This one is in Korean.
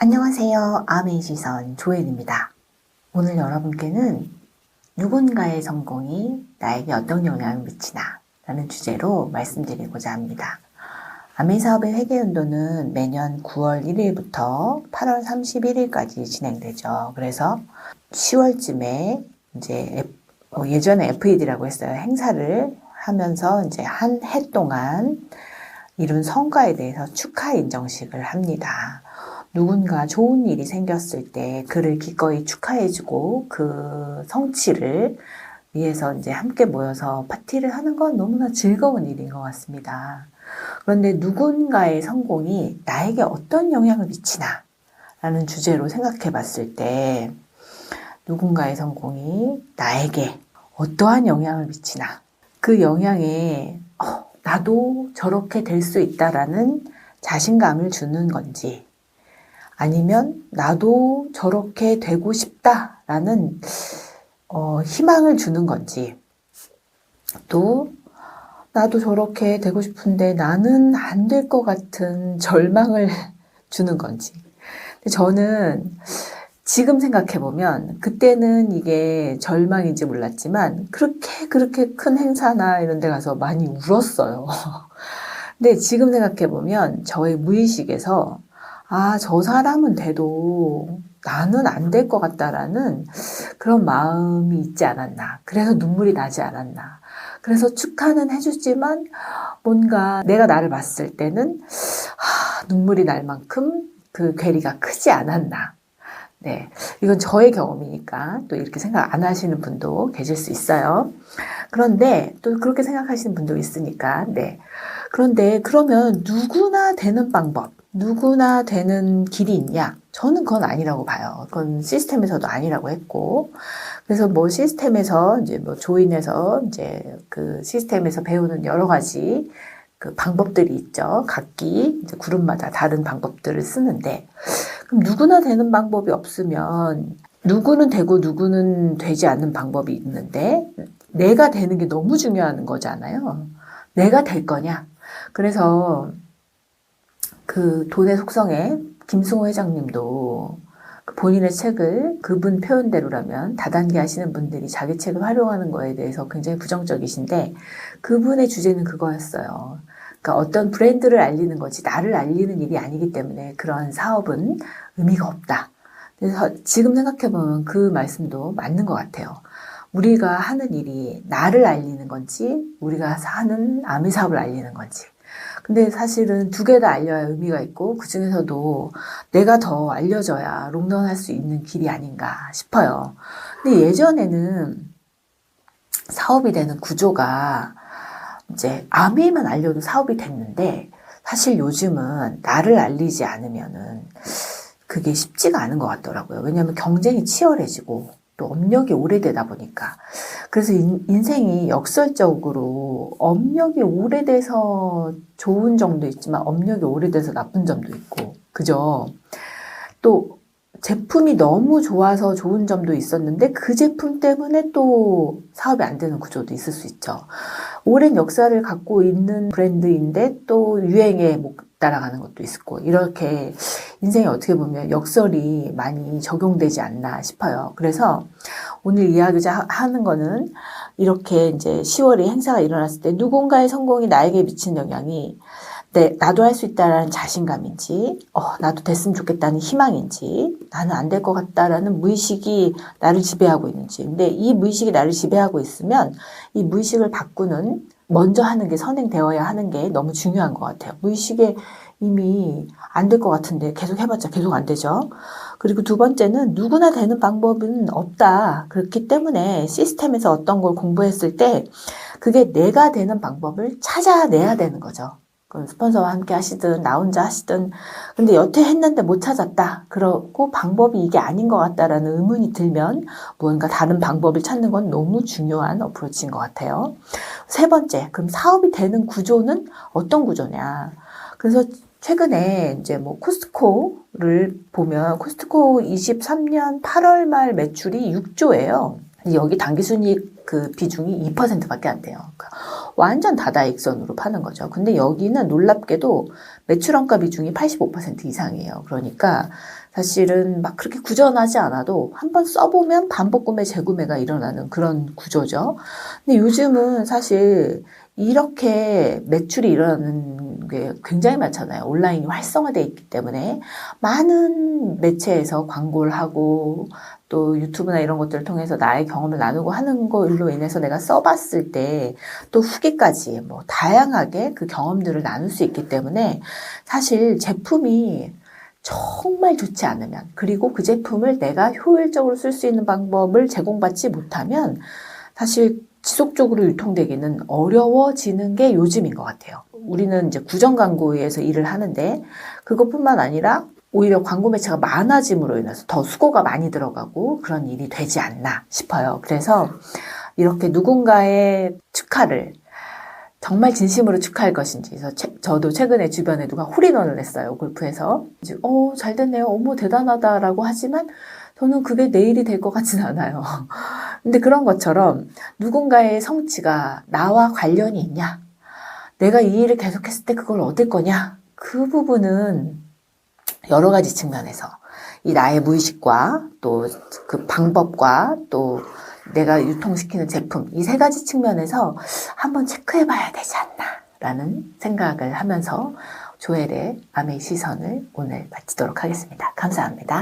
안녕하세요. 아메이지선 조엘입니다. 오늘 여러분께는 누군가의 성공이 나에게 어떤 영향을 미치나 라는 주제로 말씀드리고자 합니다. 아메이사업의 회계연도는 매년 9월 1일부터 8월 31일까지 진행되죠. 그래서 10월쯤에 이제 예전에 FED라고 했어요. 행사를 하면서 이제 한 해 동안 이룬 성과에 대해서 축하 인정식을 합니다. 누군가 좋은 일이 생겼을 때 그를 기꺼이 축하해주고 그 성취를 위해서 이제 함께 모여서 파티를 하는 건 너무나 즐거운 일인 것 같습니다. 그런데 누군가의 성공이 나에게 어떤 영향을 미치나 라는 주제로 생각해 봤을 때 누군가의 성공이 나에게 어떠한 영향을 미치나 그 영향에 나도 저렇게 될 수 있다라는 자신감을 주는 건지 아니면 나도 저렇게 되고 싶다라는 희망을 주는 건지 또 나도 저렇게 되고 싶은데 나는 안 될 것 같은 절망을 주는 건지. 저는 지금 생각해보면 그때는 이게 절망인지 몰랐지만 그렇게 큰 행사나 이런 데 가서 많이 울었어요. 근데 지금 생각해보면 저의 무의식에서 저 사람은 돼도 나는 안 될 것 같다라는 그런 마음이 있지 않았나. 그래서 눈물이 나지 않았나. 그래서 축하는 해주지만 뭔가 내가 나를 봤을 때는 눈물이 날 만큼 그 괴리가 크지 않았나. 네, 이건 저의 경험이니까 또 이렇게 생각 안 하시는 분도 계실 수 있어요. 그런데 또 그렇게 생각하시는 분도 있으니까, 네. 그런데 그러면 누구나 되는 방법, 누구나 되는 길이 있냐? 저는 그건 아니라고 봐요. 그건 시스템에서도 아니라고 했고, 그래서 뭐 시스템에서 이제 뭐 조인해서 이제 그 시스템에서 배우는 여러 가지 그 방법들이 있죠. 각기 이제 그룹마다 다른 방법들을 쓰는데, 그럼 누구나 되는 방법이 없으면 누구는 되고 누구는 되지 않는 방법이 있는데 내가 되는 게 너무 중요한 거잖아요. 내가 될 거냐. 그래서 그 돈의 속성에 김승호 회장님도 본인의 책을 그분 표현대로라면 다단계 하시는 분들이 자기 책을 활용하는 거에 대해서 굉장히 부정적이신데 그분의 주제는 그거였어요. 그러니까 어떤 브랜드를 알리는 거지 나를 알리는 일이 아니기 때문에 그런 사업은 의미가 없다. 그래서 지금 생각해보면 그 말씀도 맞는 것 같아요. 우리가 하는 일이 나를 알리는 건지 우리가 하는 아미 사업을 알리는 건지. 근데 사실은 두 개 다 알려야 의미가 있고 그 중에서도 내가 더 알려져야 롱런할 수 있는 길이 아닌가 싶어요. 근데 예전에는 사업이 되는 구조가 이제 아미만 알려도 사업이 됐는데 사실 요즘은 나를 알리지 않으면은 그게 쉽지가 않은 것 같더라고요. 왜냐하면 경쟁이 치열해지고 또 업력이 오래되다 보니까. 그래서 인생이 역설적으로 업력이 오래돼서 좋은 점도 있지만 업력이 오래돼서 나쁜 점도 있고, 그죠? 또 제품이 너무 좋아서 좋은 점도 있었는데 그 제품 때문에 또 사업이 안 되는 구조도 있을 수 있죠. 오랜 역사를 갖고 있는 브랜드인데 또 유행에 못 따라가는 것도 있고 이렇게 인생에 어떻게 보면 역설이 많이 적용되지 않나 싶어요. 그래서 오늘 이야기자 하는 거는 이렇게 이제 10월에 행사가 일어났을 때 누군가의 성공이 나에게 미친 영향이 나도 할 수 있다라는 자신감인지, 나도 됐으면 좋겠다는 희망인지, 나는 안 될 것 같다라는 무의식이 나를 지배하고 있는지. 근데 이 무의식이 나를 지배하고 있으면 이 무의식을 바꾸는 먼저 하는 게 선행되어야 하는 게 너무 중요한 것 같아요. 무의식에 이미 안 될 것 같은데 계속 해봤자 계속 안 되죠. 그리고 두 번째는 누구나 되는 방법은 없다. 그렇기 때문에 시스템에서 어떤 걸 공부했을 때 그게 내가 되는 방법을 찾아내야 되는 거죠. 스폰서와 함께 하시든 나 혼자 하시든 근데 여태 했는데 못 찾았다. 그러고 방법이 이게 아닌 것 같다라는 의문이 들면 무언가 다른 방법을 찾는 건 너무 중요한 어프로치인 것 같아요. 세 번째, 그럼 사업이 되는 구조는 어떤 구조냐. 그래서 최근에 이제 뭐 코스트코를 보면 코스트코 23년 8월 말 매출이 6조예요. 여기 당기순이익 그 비중이 2%밖에 안 돼요. 그러니까 완전 다다익선으로 파는 거죠. 근데 여기는 놀랍게도 매출 원가 비중이 85% 이상이에요. 그러니까 사실은 막 그렇게 구전하지 않아도 한번 써보면 반복 구매, 재구매가 일어나는 그런 구조죠. 근데 요즘은 사실 이렇게 매출이 일어나는 게 굉장히 많잖아요. 온라인이 활성화되어 있기 때문에 많은 매체에서 광고를 하고 또 유튜브나 이런 것들을 통해서 나의 경험을 나누고 하는 걸로 인해서 내가 써봤을 때 또 후기까지 뭐 다양하게 그 경험들을 나눌 수 있기 때문에 사실 제품이 정말 좋지 않으면, 그리고 그 제품을 내가 효율적으로 쓸 수 있는 방법을 제공받지 못하면 사실 지속적으로 유통되기는 어려워지는 게 요즘인 것 같아요. 우리는 이제 구정 광고에서 일을 하는데 그것뿐만 아니라 오히려 광고 매체가 많아짐으로 인해서 더 수고가 많이 들어가고 그런 일이 되지 않나 싶어요. 그래서 이렇게 누군가의 축하를 정말 진심으로 축하할 것인지. 그래서 저도 최근에 주변에 누가 홀인원을 했어요. 골프에서. 이제, 잘 됐네요. 어머, 대단하다라고 하지만 저는 그게 내일이 될 것 같진 않아요. 근데 그런 것처럼 누군가의 성취가 나와 관련이 있냐? 내가 이 일을 계속했을 때 그걸 얻을 거냐? 그 부분은 여러 가지 측면에서 이 나의 무의식과 또 그 방법과 또 내가 유통시키는 제품, 이 세 가지 측면에서 한번 체크해 봐야 되지 않나 라는 생각을 하면서 조엘의 아메의 시선을 오늘 마치도록 하겠습니다. 감사합니다.